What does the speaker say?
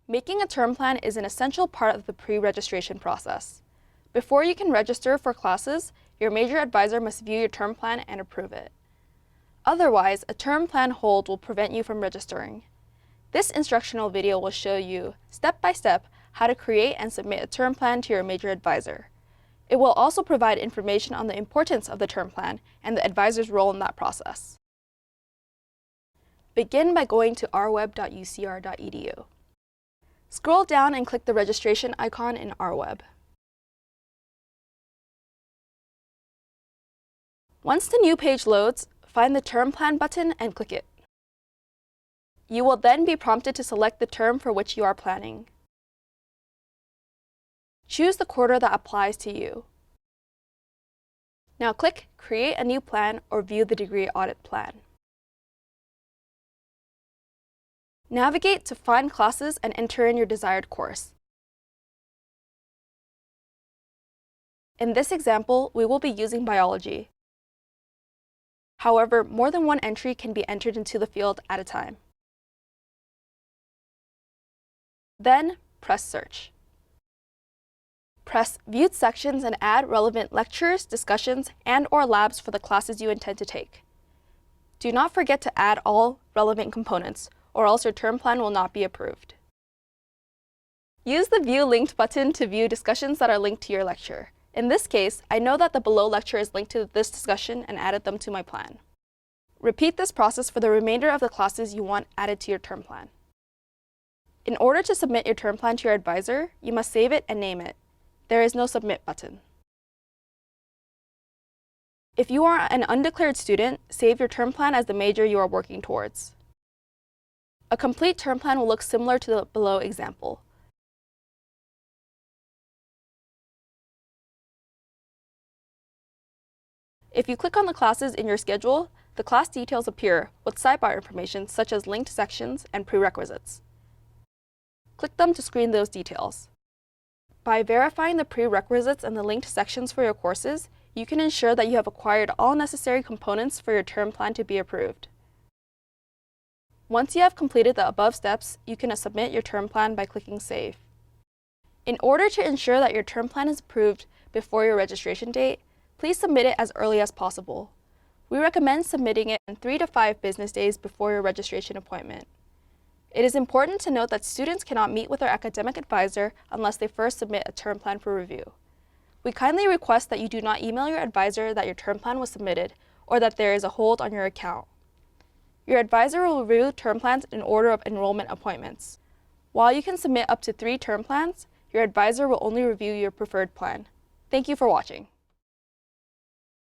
Making a term plan is an essential part of the pre-registration process. Before you can register for classes, your major advisor must view your term plan and approve it. Otherwise, a term plan hold will prevent you from registering. This instructional video will show you, step by step, how to create and submit a term plan to your major advisor. It will also provide information on the importance of the term plan and the advisor's role in that process. Begin by going to rweb.ucr.edu. Scroll down and click the registration icon in RWeb. Once the new page loads, find the Term Plan button and click it. You will then be prompted to select the term for which you are planning. Choose the quarter that applies to you. Now click Create a new plan or View the degree audit plan. Navigate to Find Classes and enter in your desired course. In this example, we will be using biology. However, more than one entry can be entered into the field at a time. Then, press Search. Press Viewed Sections and add relevant lectures, discussions, and/or labs for the classes you intend to take. Do not forget to add all relevant components, or else your term plan will not be approved. Use the View Linked button to view discussions that are linked to your lecture. In this case, I know that the below lecture is linked to this discussion and added them to my plan. Repeat this process for the remainder of the classes you want added to your term plan. In order to submit your term plan to your advisor, you must save it and name it. There is no Submit button. If you are an undeclared student, save your term plan as the major you are working towards. A complete term plan will look similar to the below example. If you click on the classes in your schedule, the class details appear with sidebar information such as linked sections and prerequisites. Click them to screen those details. By verifying the prerequisites and the linked sections for your courses, you can ensure that you have acquired all necessary components for your term plan to be approved. Once you have completed the above steps, you can submit your term plan by clicking Save. In order to ensure that your term plan is approved before your registration date, please submit it as early as possible. We recommend submitting it in 3 to 5 business days before your registration appointment. It is important to note that students cannot meet with their academic advisor unless they first submit a term plan for review. We kindly request that you do not email your advisor that your term plan was submitted or that there is a hold on your account. Your advisor will review term plans in order of enrollment appointments. While you can submit up to 3 term plans, your advisor will only review your preferred plan. Thank you for watching.